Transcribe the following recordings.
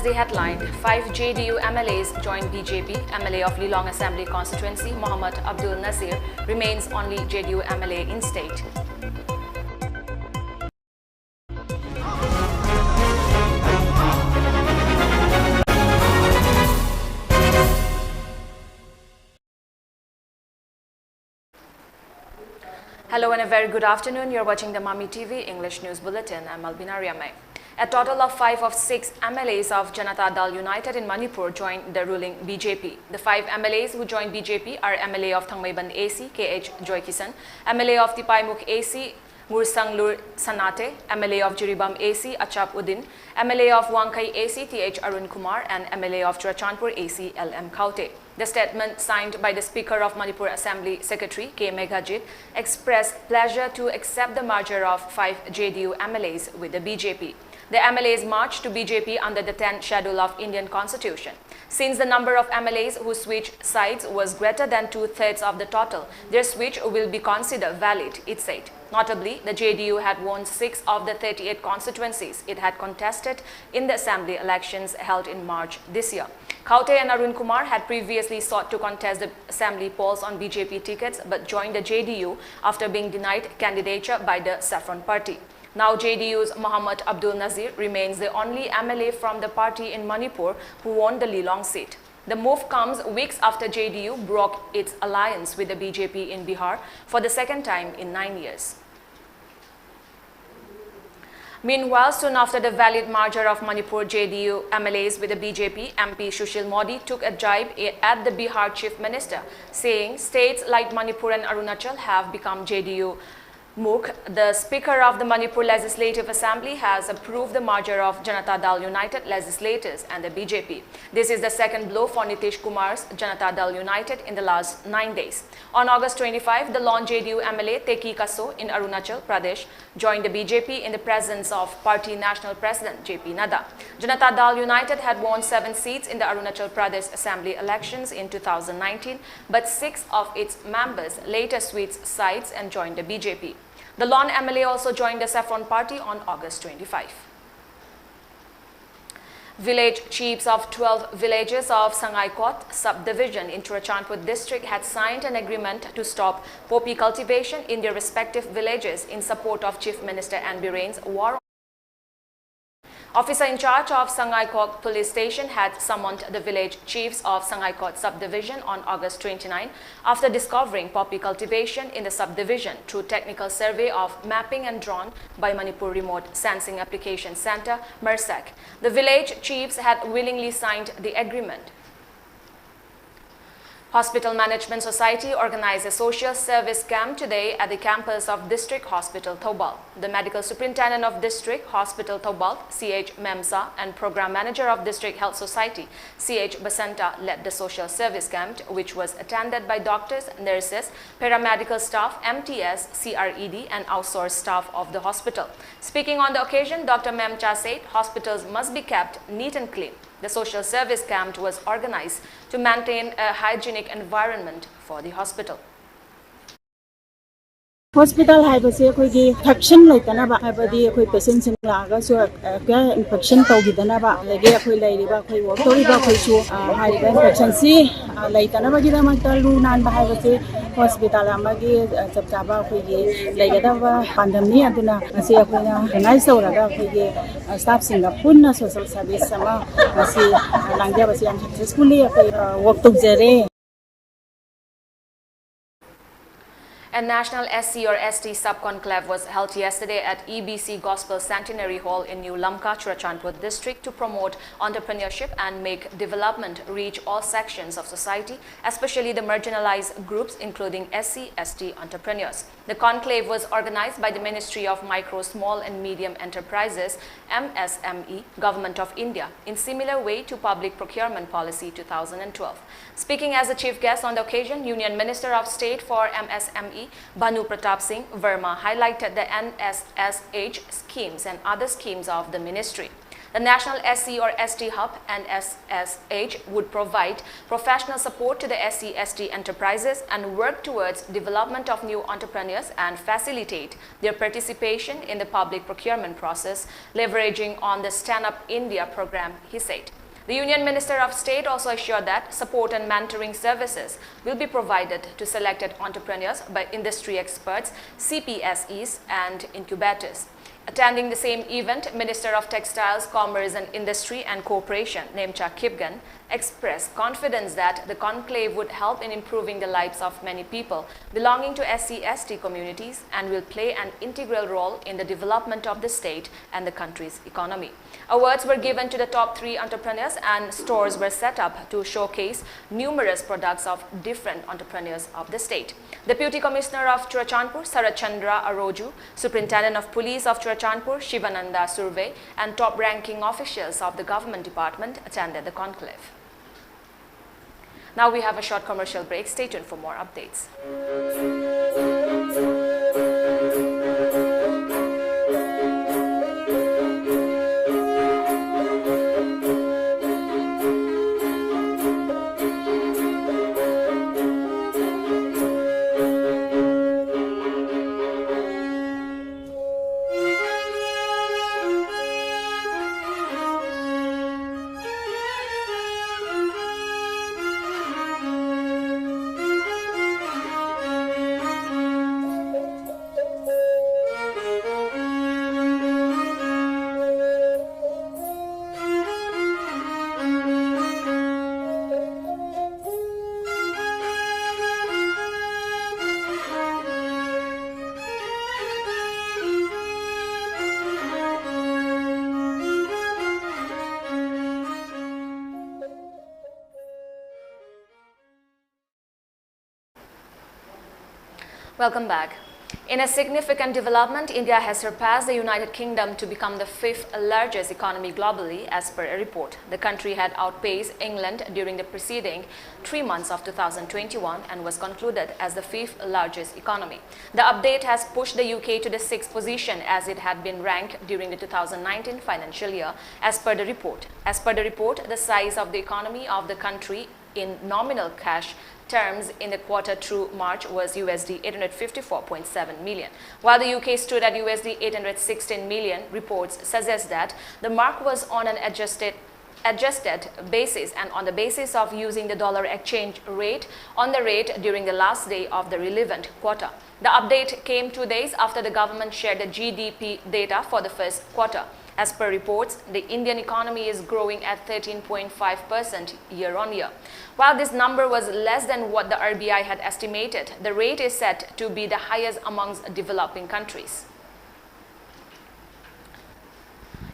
the headline, 5 JDU MLAs join BJP. MLA of Lilong Assembly Constituency, Mohammad Abdul Nazir, remains only JDU MLA in state. Hello and a very good afternoon. You're watching the MAMI TV English News Bulletin. I'm ALBINA RIAMEI. A total of 5 of 6 MLAs of Janata Dal United in Manipur joined the ruling BJP. The 5 MLAs who joined BJP are MLA of Thangmaiban AC, KH Joy Kisan, MLA of Tipaimuk AC, Ngursanglur Sanate, MLA of Jiribam AC, Achap Udin, MLA of Wangkai AC, TH Arun Kumar, and MLA of Churachandpur AC, LM Kaute. The statement signed by the Speaker of Manipur Assembly Secretary K. Meghajit expressed pleasure to accept the merger of 5 JDU MLAs with the BJP. The MLAs marched to BJP under the 10th schedule of Indian Constitution. Since the number of MLAs who switched sides was greater than 2/3 of the total, their switch will be considered valid, it said. Notably, the JDU had won 6 of the 38 constituencies it had contested in the assembly elections held in March this year. Kaute and Arun Kumar had previously sought to contest the assembly polls on BJP tickets but joined the JDU after being denied candidature by the Saffron Party. Now JDU's Mohammad Abdul Nazir remains the only MLA from the party in Manipur who won the Lilong seat. The move comes weeks after JDU broke its alliance with the BJP in Bihar for the second time in 9 years. Meanwhile, soon after the valid merger of Manipur JDU MLAs with the BJP, MP Sushil Modi took a jibe at the Bihar Chief Minister, saying states like Manipur and Arunachal have become JDU MUK. The Speaker of the Manipur Legislative Assembly has approved the merger of Janata Dal United legislators and the BJP. This is the second blow for Nitish Kumar's Janata Dal United in the last 9 days. On August 25, the lone JDU MLA Teki Kaso in Arunachal Pradesh joined the BJP in the presence of Party National President JP Nadda. Janata Dal United had won 7 seats in the Arunachal Pradesh Assembly elections in 2019, but 6 of its members later switched sides and joined the BJP. The lone MLA also joined the Saffron Party on August 25. Village chiefs of 12 villages of Sangaikot subdivision in Churachandpur district had signed an agreement to stop poppy cultivation in their respective villages in support of Chief Minister N. Biren's war. Officer in charge of Sangaikot police station had summoned the village chiefs of Sangaikot subdivision on August 29 after discovering poppy cultivation in the subdivision through technical survey of mapping and drawn by Manipur Remote Sensing Application Center, MERSAC. The village chiefs had willingly signed the agreement. Hospital Management Society organized a social service camp today at the campus of District Hospital Thobal. The Medical Superintendent of District Hospital Thobal, CH Memsa, and Program Manager of District Health Society, CH Basanta, led the social service camp, which was attended by doctors, nurses, paramedical staff, MTS, CRED, and outsourced staff of the hospital. Speaking on the occasion, Dr. Memcha said hospitals must be kept neat and clean. The social service camp was organized to maintain a hygienic environment for the hospital. Hospital haibase khoi infection laitana ba habadi khoi patient sing laga so infection tawgidana ba lege khoi lairiba khoi work toriba khoi su haiba infection si laitana ba gida makta lu nan ba habase hospital amagi chapchaba khoi ge laigada ba pandemic aduna ase khoina organize tawraga khoi ge staff singa punna social service sama ase langja basi am successfully khoi work tujare. A national SC or ST sub-conclave was held yesterday at EBC Gospel Centenary Hall in New Lamka, Churachandpur district to promote entrepreneurship and make development reach all sections of society, especially the marginalized groups including SC, ST entrepreneurs. The conclave was organized by the Ministry of Micro, Small and Medium Enterprises, MSME, Government of India, in similar way to Public Procurement Policy 2012. Speaking as the chief guest on the occasion, Union Minister of State for MSME, Bhanu Pratap Singh Verma, highlighted the NSSH schemes and other schemes of the ministry. The National SC or ST Hub and SSH would provide professional support to the SC/ST enterprises and work towards development of new entrepreneurs and facilitate their participation in the public procurement process, leveraging on the Stand Up India program, he said. The Union Minister of State also assured that support and mentoring services will be provided to selected entrepreneurs by industry experts, CPSEs and incubators. Attending the same event, Minister of Textiles, Commerce and Industry and Cooperation, Nemcha Kipgan, expressed confidence that the conclave would help in improving the lives of many people belonging to SC/ST communities and will play an integral role in the development of the state and the country's economy. Awards were given to the top 3 entrepreneurs and stores were set up to showcase numerous products of different entrepreneurs of the state. Deputy Commissioner of Churachandpur, Sarat Chandra Aroju, Superintendent of Police of Churachandpur, Shivananda Survey, and top-ranking officials of the government department attended the conclave. Now we have a short commercial break. Stay tuned for more updates. Welcome back. In a significant development, India has surpassed the United Kingdom to become the 5th largest economy globally as per a report. The country had outpaced England during the preceding 3 months of 2021 and was concluded as the 5th largest economy. The update has pushed the UK to the 6th position as it had been ranked during the 2019 financial year as per the report. As per the report, the size of the economy of the country in nominal cash terms in the quarter through March was USD 854.7 million. While the UK stood at USD 816 million, reports suggest that the mark was on an adjusted basis and on the basis of using the dollar exchange rate on the rate during the last day of the relevant quarter. The update came 2 days after the government shared the GDP data for the first quarter. As per reports, the Indian economy is growing at 13.5% year-on-year. While this number was less than what the RBI had estimated, the rate is set to be the highest amongst developing countries.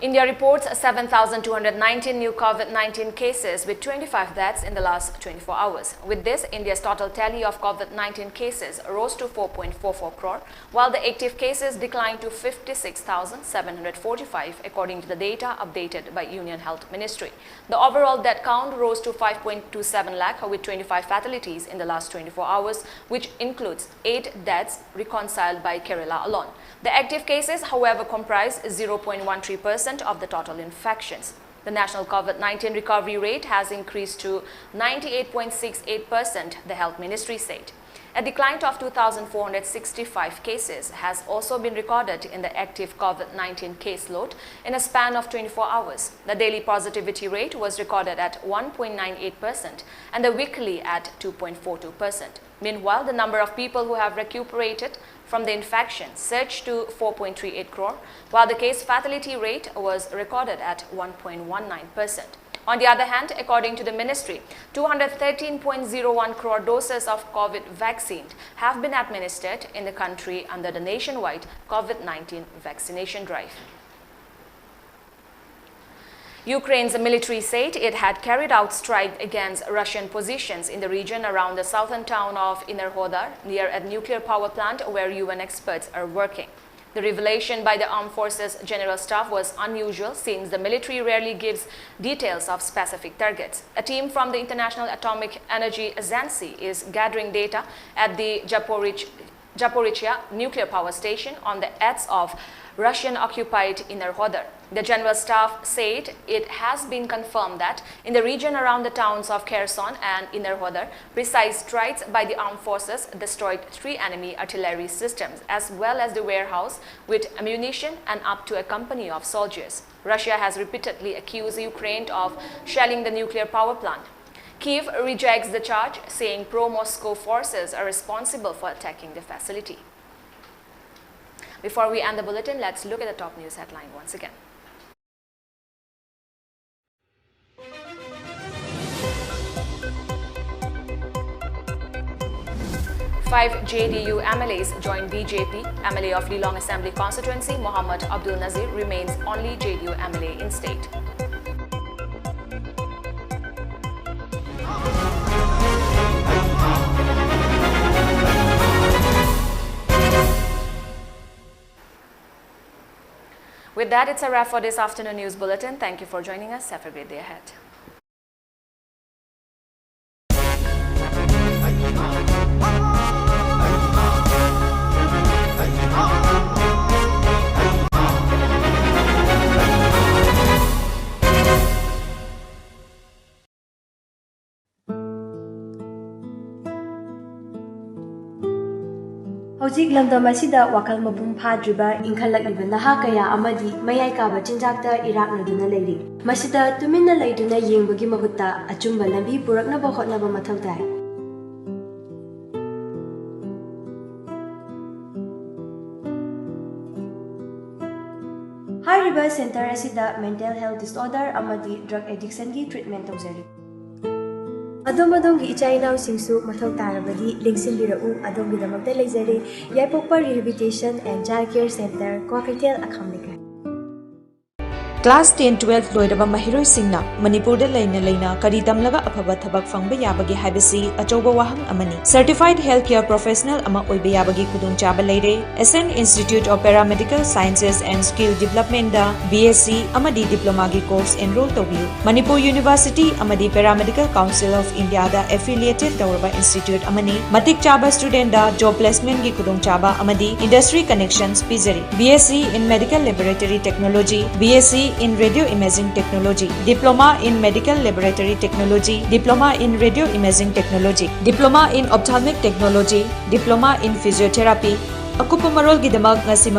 India reports 7,219 new COVID-19 cases with 25 deaths in the last 24 hours. With this, India's total tally of COVID-19 cases rose to 4.44 crore, while the active cases declined to 56,745 according to the data updated by Union Health Ministry. The overall death count rose to 5.27 lakh with 25 fatalities in the last 24 hours, which includes 8 deaths reconciled by Kerala alone. The active cases, however, comprise 0.13% of the total infections. The national COVID-19 recovery rate has increased to 98.68%, the Health Ministry said. A decline of 2,465 cases has also been recorded in the active COVID-19 caseload in a span of 24 hours. The daily positivity rate was recorded at 1.98% and the weekly at 2.42%. Meanwhile, the number of people who have recuperated from the infection surged to 4.38 crore, while the case fatality rate was recorded at 1.19%. On the other hand, according to the ministry, 213.01 crore doses of COVID vaccine have been administered in the country under the nationwide COVID-19 vaccination drive. Ukraine's military said it had carried out strikes against Russian positions in the region around the southern town of Enerhodar near a nuclear power plant where UN experts are working. The revelation by the Armed Forces General Staff was unusual since the military rarely gives details of specific targets. A team from the International Atomic Energy Agency is gathering data at the Zaporizhzhia nuclear power station on the edge of Russian-occupied Inner Hodor. The General Staff said it has been confirmed that in the region around the towns of Kherson and Inner Hodor, precise strikes by the armed forces destroyed 3 enemy artillery systems as well as the warehouse with ammunition and up to a company of soldiers. Russia has repeatedly accused Ukraine of shelling the nuclear power plant. Kyiv rejects the charge, saying pro-Moscow forces are responsible for attacking the facility. Before we end the bulletin, let's look at the top news headline once again. Five JDU MLAs join BJP. MLA of Lilong Assembly Constituency, Mohammad Abdul Nazir, remains only JDU MLA in state. With that, it's a wrap for this afternoon news bulletin. Thank you for joining us. Have a great day ahead. Hojik lamdam asida wakal mapum phadriba inkhalakliba naha kaya amadi mayai kaba chinjakta iraknaduna leiri masida tuminna leiduna yengbagi mahutta achumba lambi puraknaba hotnaba mathau tai Hariba center asida mental health disorder amadi drug addiction gi treatment tawjari Adom-adom gi ichainaw singsu mathau tarabadi lingsinbirau adom gidamakta leizare Yaipokpa Rehabilitation and Child Care Center Kwakaitel Akhamnika Class 10-12 loiraba mahiroi singna Manipurda leina kari tamlaga afaba thabak fangba yabagi haibasi achoba wahang amani Certified Healthcare Professional ama oiba yabagi khudongchaba leire SN Institute of Paramedical Sciences and Skill Development da BSc amadi diploma gi course enroll tobiu Manipur University amadi Paramedical Council of India da affiliated tawraba institute amani matik chaba student da job placement gi khudongchaba amadi industry connections pizari BSc in Medical Laboratory Technology BSc in Radio Imaging Technology, Diploma in Medical Laboratory Technology, Diploma in Radio Imaging Technology, Diploma in Ophthalmic Technology, Diploma in Physiotherapy, Akupumarol Gidamak Nasima